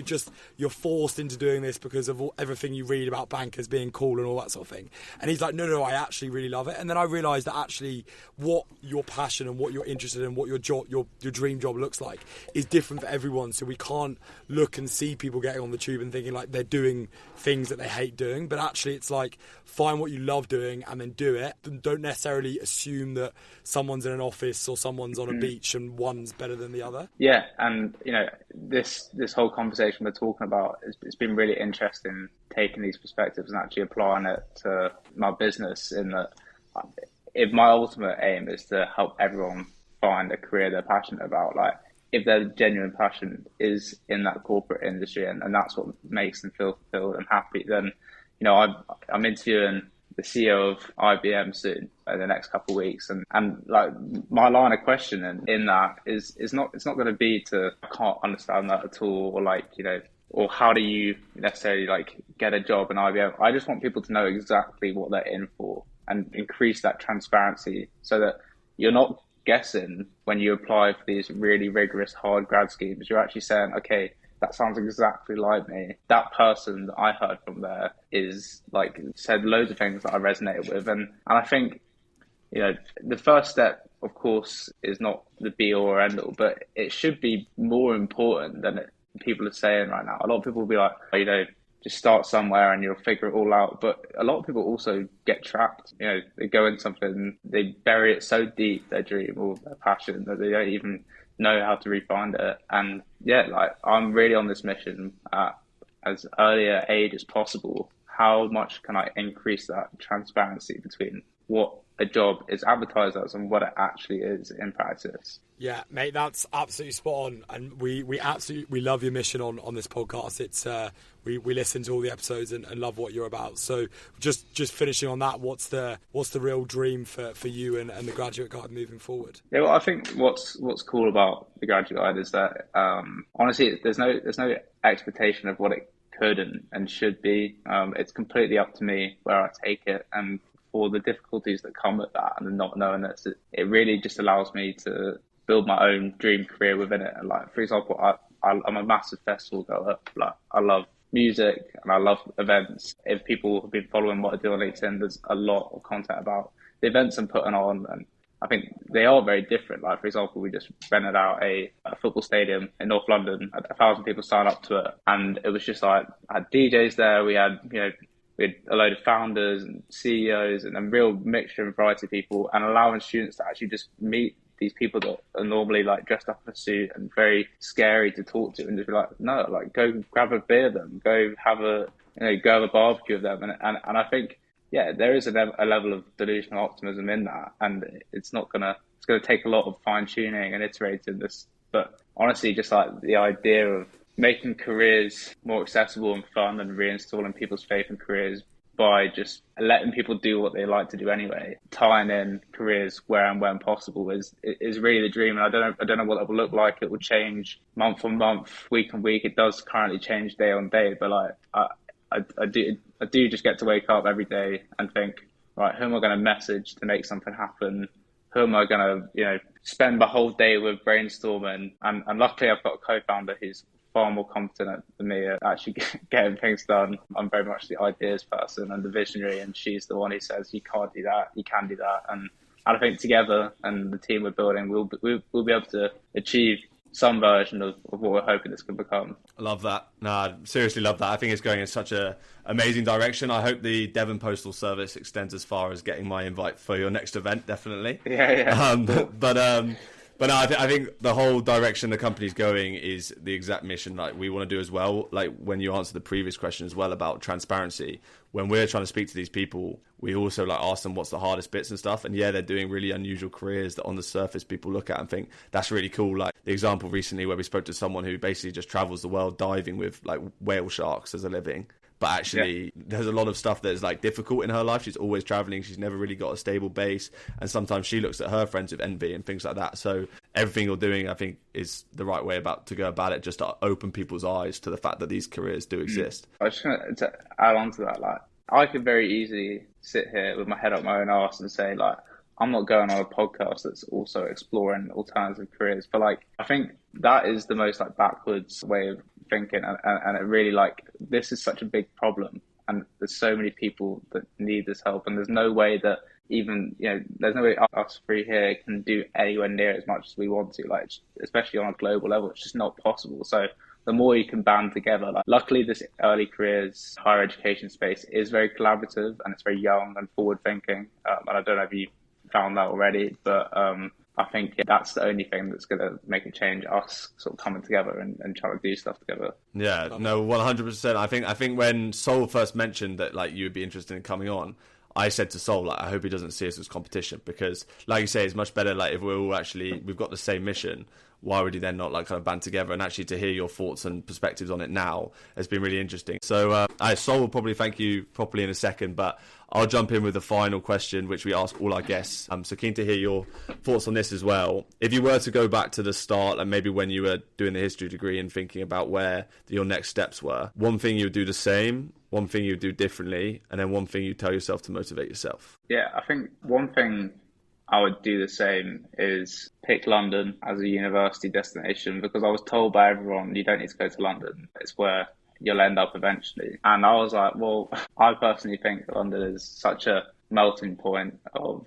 you're forced into doing this because of everything you read about bankers being cool and all that sort of thing. And he's like, no, I actually really love it. And then I realised that actually what your passion and what you're interested in, what your job, your dream job looks like, is different for everyone. So we can't look and see people getting on the tube and thinking like they're doing things that they hate doing, but actually it's like, find what you love doing and then do it. Don't necessarily assume that someone's in an office or someone's on a beach and one's better than the other. Yeah, and this whole conversation we're talking about, it's been really interesting taking these perspectives and actually applying it to my business. In that, if my ultimate aim is to help everyone find a career they're passionate about, like if their genuine passion is in that corporate industry and that's what makes them feel fulfilled and happy, then I'm interviewing the CEO of IBM soon in the next couple of weeks, and like my line of questioning in that is not, it's not going to be to, I can't understand that at all, or like, or how do you necessarily like get a job in IBM. I just want people to know exactly what they're in for and increase that transparency so that you're not guessing when you apply for these really rigorous hard grad schemes. You're actually saying, okay, that sounds exactly like me. That person that I heard from there is like said loads of things that I resonated with. And I think, the first step, of course, is not the be all or end all, but it should be more important than people are saying right now. A lot of people will be like, just start somewhere and you'll figure it all out. But a lot of people also get trapped. They go in something, they bury it so deep, their dream or their passion, that they don't even know how to refine it. And yeah, like I'm really on this mission at as early an age as possible. How much can I increase that transparency between what a job is advertised as and what it actually is in practice? Yeah, mate, that's absolutely spot on, and we love your mission on this podcast. It's we listen to all the episodes and love what you're about. So just finishing on that, what's the real dream for you and the Graduate Guide moving forward? Yeah, well, I think what's cool about the Graduate Guide is that honestly, there's no expectation of what it could and should be. It's completely up to me where I take it, and for the difficulties that come with that and the not knowing this, it really just allows me to build my own dream career within it. And like, for example, I'm a massive festival goer. Like, I love music and I love events. If people have been following what I do on LinkedIn, there's a lot of content about the events I'm putting on, and I think they are very different. Like, for example, we just rented out a football stadium in North London, had 1,000 people sign up to it, and it was just like, I had DJs there, we had a load of founders and CEOs and a real mixture and variety of people, and allowing students to actually just meet these people that are normally like dressed up in a suit and very scary to talk to, and just be like, no, like go grab a beer with them, go have a barbecue with them. And I think, yeah, there is a level of delusional optimism in that, and it's going to take a lot of fine tuning and iterating this. But honestly, just like the idea of making careers more accessible and fun and reinstalling people's faith in careers by just letting people do what they like to do anyway, tying in careers where and when possible is really the dream. And I don't know what that will look like. It will change month on month, week on week. It does currently change day on day, but like I do just get to wake up every day and think, right, who am I going to message to make something happen? Who am I going to spend my whole day with brainstorming? And luckily I've got a co-founder who's far more competent than me at actually getting things done. I'm very much the ideas person and the visionary, and she's the one who says you can't do that, you can do that. And I think together and the team we're building, we'll be able to achieve some version of what we're hoping this can become. I love that. No, I seriously love that. I think it's going in such a amazing direction. I hope the Devon Postal Service extends as far as getting my invite for your next event, definitely. Yeah. But no, I think the whole direction the company's going is the exact mission like we want to do as well. Like when you answered the previous question as well about transparency, when we're trying to speak to these people, we also like ask them what's the hardest bits and stuff. And yeah, they're doing really unusual careers that on the surface people look at and think that's really cool. Like the example recently where we spoke to someone who basically just travels the world diving with like whale sharks as a living. But actually, there's a lot of stuff that is like difficult in her life. She's always traveling. She's never really got a stable base. And sometimes she looks at her friends with envy and things like that. So everything you're doing, I think, is the right way to go about it, just to open people's eyes to the fact that these careers do exist. I was just going to add on to that. Like, I could very easily sit here with my head up my own arse and say, like, I'm not going on a podcast that's also exploring alternative careers. But like, I think that is the most like backwards way of thinking. And it really like, this is such a big problem. And there's so many people that need this help. And there's no way that even, there's no way us three here can do anywhere near as much as we want to, like, especially on a global level. It's just not possible. So the more you can band together, like, luckily this early careers higher education space is very collaborative and it's very young and forward thinking. And I don't know if you found that already, but I think that's the only thing that's going to make a change, us sort of coming together and trying to do stuff together. Yeah, no, 100%. I think when Sol first mentioned that like you would be interested in coming on, I said to Sol, like, I hope he doesn't see us as competition, because like you say, it's much better like if we're all actually, we've got the same mission. Why would you then not like kind of band together? And actually to hear your thoughts and perspectives on it now has been really interesting. So Sol will probably thank you properly in a second, but I'll jump in with the final question, which we ask all our guests. So keen to hear your thoughts on this as well. If you were to go back to the start, and maybe when you were doing the history degree and thinking about where your next steps were, one thing you would do the same, one thing you would do differently, and then one thing you tell yourself to motivate yourself. Yeah, I think one thing I would do the same is pick London as a university destination, because I was told by everyone, you don't need to go to London. It's where you'll end up eventually. And I was like, well, I personally think London is such a melting point of,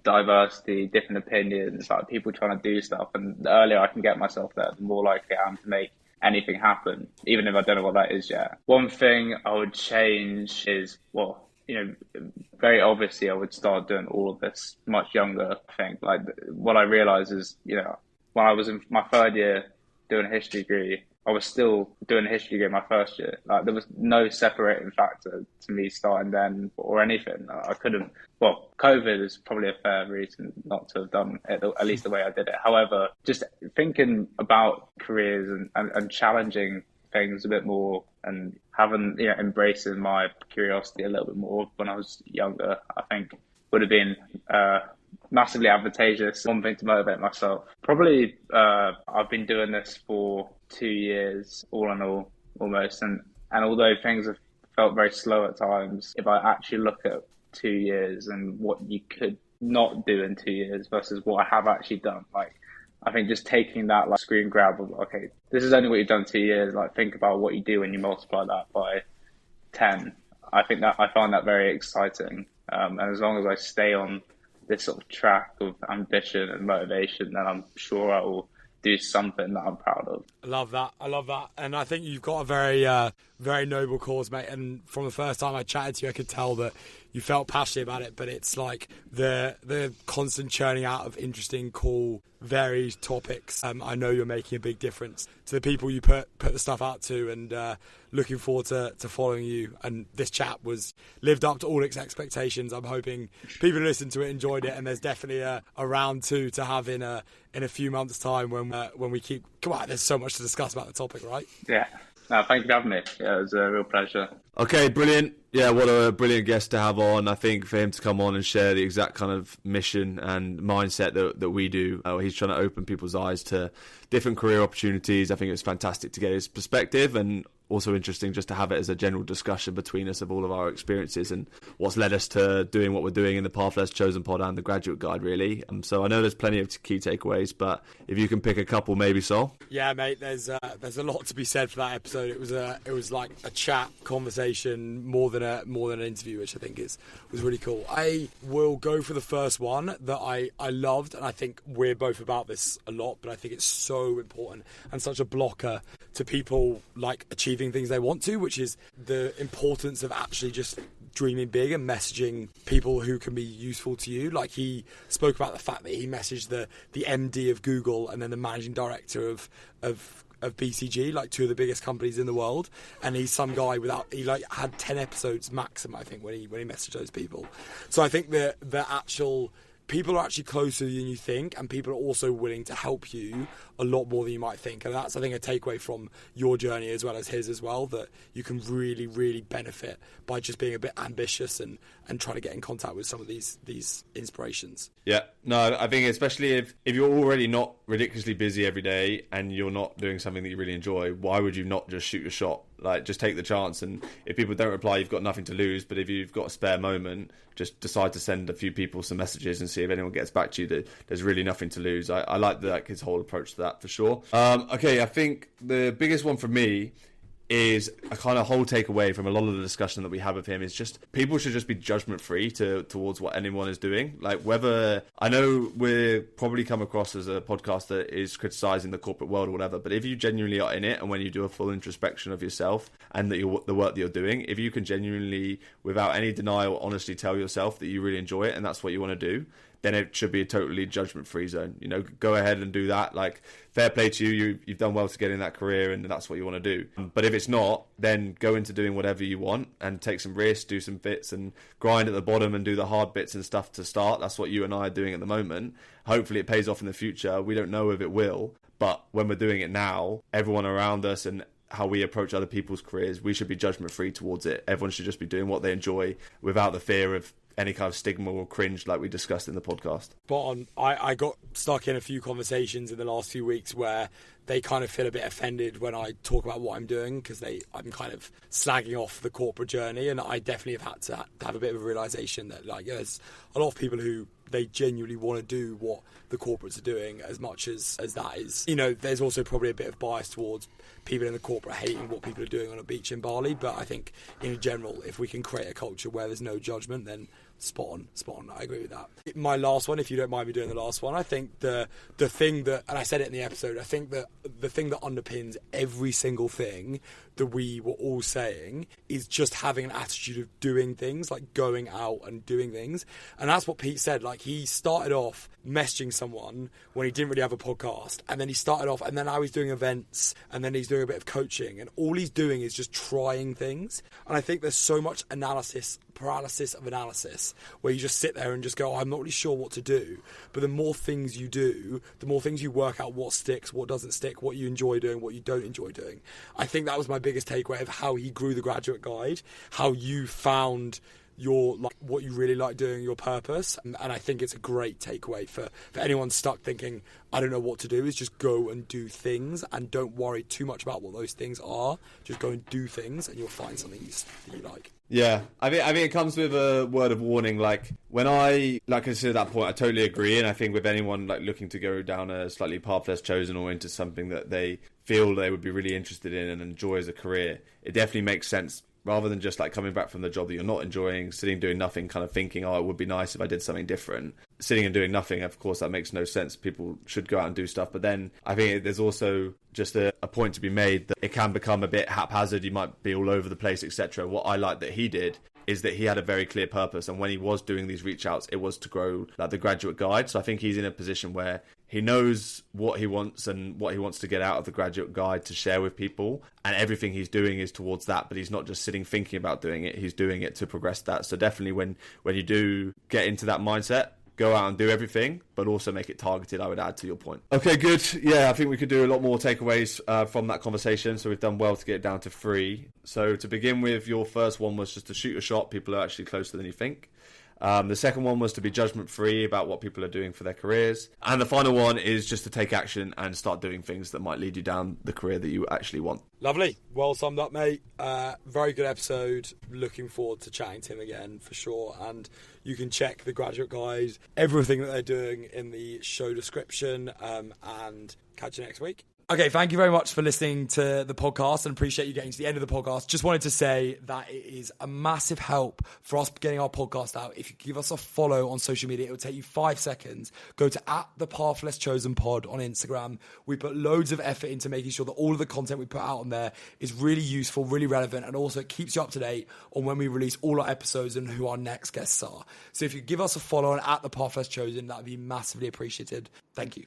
diversity, different opinions, like people trying to do stuff. And the earlier I can get myself there, the more likely I am to make anything happen, even if I don't know what that is yet. One thing I would change is, very obviously I would start doing all of this much younger. I think like what I realized is, when I was in my third year doing a history degree, I was still doing a history degree in my first year. Like there was no separating factor to me starting then or anything. I could have, COVID is probably a fair reason not to have done it, at least the way I did it. However, just thinking about careers and challenging things a bit more and having, embracing my curiosity a little bit more when I was younger, I think would have been massively advantageous. One thing to motivate myself. Probably I've been doing this for 2 years, all in all, almost. And although things have felt very slow at times, if I actually look at 2 years and what you could not do in 2 years versus what I have actually done, like, I think just taking that like screen grab of, okay, this is only what you've done 2 years. Like, think about what you do when you multiply that by 10. I think that I find that very exciting. And as long as I stay on this sort of track of ambition and motivation, then I'm sure I will do something that I'm proud of. I love that. And I think you've got a very, very noble cause, mate. And from the first time I chatted to you, I could tell that you felt passionate about it, but it's like the constant churning out of interesting, cool, varied topics. I know you're making a big difference to the people you put the stuff out to, and looking forward to following you. And this chat lived up to all its expectations. I'm hoping people who listened to it enjoyed it, and there's definitely a round two to have in a few months' time when we keep. Come on, there's so much to discuss about the topic, right? Yeah. No, thank you for having me. Yeah, it was a real pleasure. Okay, brilliant. Yeah, what a brilliant guest to have on. I think for him to come on and share the exact kind of mission and mindset that we do, he's trying to open people's eyes to different career opportunities. I think it was fantastic to get his perspective, and also interesting just to have it as a general discussion between us of all of our experiences and what's led us to doing what we're doing in the Path Less Chosen pod and the Graduate Guide, really. So I know there's plenty of key takeaways, but if you can pick a couple, maybe, Sol? Yeah, mate, there's a lot to be said for that episode. It was like a chat conversation more than an interview, which I think was really cool. I will go for the first one that I loved, and I think we're both about this a lot, but I think it's so important and such a blocker to people like achieving things they want to, which is the importance of actually just dreaming big and messaging people who can be useful to you. Like, he spoke about the fact that he messaged the MD of Google and then the managing director of BCG, like two of the biggest companies in the world, and he's some guy he had 10 episodes maximum, I think, when he messaged those people. So I think the actual people are actually closer than you think, and people are also willing to help you a lot more than you might think. And that's, I think, a takeaway from your journey as well as his as well, that you can really, really benefit by just being a bit ambitious and trying to get in contact with some of these inspirations. Yeah, no, I think especially if you're already not ridiculously busy every day and you're not doing something that you really enjoy, why would you not just shoot your shot? Like, just take the chance, and if people don't reply, you've got nothing to lose. But if you've got a spare moment, just decide to send a few people some messages and see if anyone gets back to you. There's really nothing to lose. I like his whole approach to that, for sure. Okay, I think the biggest one for me is a kind of whole takeaway from a lot of the discussion that we have with him is just people should just be judgment free towards what anyone is doing. Like, whether, I know we're probably come across as a podcast that is criticizing the corporate world or whatever, but if you genuinely are in it, and when you do a full introspection of yourself and the work that you're doing, if you can genuinely, without any denial, honestly tell yourself that you really enjoy it and that's what you want to do, then it should be a totally judgment-free zone. You know, go ahead and do that. Like, fair play to you. You've done well to get in that career, and that's what you want to do. But if it's not, then go into doing whatever you want and take some risks, do some bits, and grind at the bottom and do the hard bits and stuff to start. That's what you and I are doing at the moment. Hopefully it pays off in the future. We don't know if it will. But when we're doing it now, everyone around us and how we approach other people's careers, we should be judgment-free towards it. Everyone should just be doing what they enjoy without the fear of any kind of stigma or cringe like we discussed in the podcast. Spot on. I got stuck in a few conversations in the last few weeks where they kind of feel a bit offended when I talk about what I'm doing, because I'm kind of slagging off the corporate journey, and I definitely have had to have a bit of a realisation that, like, there's a lot of people who they genuinely want to do what the corporates are doing as much as that is. You know, there's also probably a bit of bias towards people in the corporate hating what people are doing on a beach in Bali, but I think in general, if we can create a culture where there's no judgment, then spot on. I agree with that. My last one, if you don't mind me doing the last one, I think the thing that, and I said it in the episode, I think that the thing that underpins every single thing that we were all saying is just having an attitude of doing things, like going out and doing things. And that's what Pete said. Like, he started off messaging someone when he didn't really have a podcast, and then he started off, and then now he's doing events, and then he's doing a bit of coaching, and all he's doing is just trying things. And I think there's so much paralysis of analysis, where you just sit there and just go, I'm not really sure what to do. But the more things you do, the more things you work out what sticks, what doesn't stick, what you enjoy doing, what you don't enjoy doing. I think that was my biggest takeaway of how he grew the graduate guide, how you found your, like, what you really like doing, your purpose. And I think it's a great takeaway for anyone stuck thinking, I don't know what to do, is just go and do things and don't worry too much about what those things are. Just go and do things and you'll find something that you like. Yeah, I think it comes with a word of warning. Like, when I consider that point, I totally agree. And I think with anyone like looking to go down a slightly path less chosen or into something that they feel they would be really interested in and enjoy as a career, it definitely makes sense. Rather than just like coming back from the job that you're not enjoying, sitting doing nothing, kind of thinking, oh, it would be nice if I did something different. Sitting and doing nothing, of course, that makes no sense. People should go out and do stuff. But then I think there's also just a point to be made that it can become a bit haphazard. You might be all over the place, etc. What I like that he did is that he had a very clear purpose. And when he was doing these reach outs, it was to grow like the graduate guide. So I think he's in a position where he knows what he wants and what he wants to get out of the graduate guide to share with people. And everything he's doing is towards that, but he's not just sitting thinking about doing it. He's doing it to progress that. So definitely when you do get into that mindset, go out and do everything, but also make it targeted, I would add to your point. Okay, good. Yeah, I think we could do a lot more takeaways from that conversation. So we've done well to get it down to 3. So to begin with, your first one was just to shoot a shot. People are actually closer than you think. The second one was to be judgment-free about what people are doing for their careers. And the final one is just to take action and start doing things that might lead you down the career that you actually want. Lovely. Well summed up, mate. Very good episode. Looking forward to chatting to him again, for sure. And you can check the graduate guide, everything that they're doing in the show description, and catch you next week. Okay, thank you very much for listening to the podcast and appreciate you getting to the end of the podcast. Just wanted to say that it is a massive help for us getting our podcast out. If you give us a follow on social media, it will take you 5 seconds. Go to @ThePathLessChosenPod on Instagram. We put loads of effort into making sure that all of the content we put out on there is really useful, really relevant, and also it keeps you up to date on when we release all our episodes and who our next guests are. So if you give us a follow on @ThePathLessChosen, that would be massively appreciated. Thank you.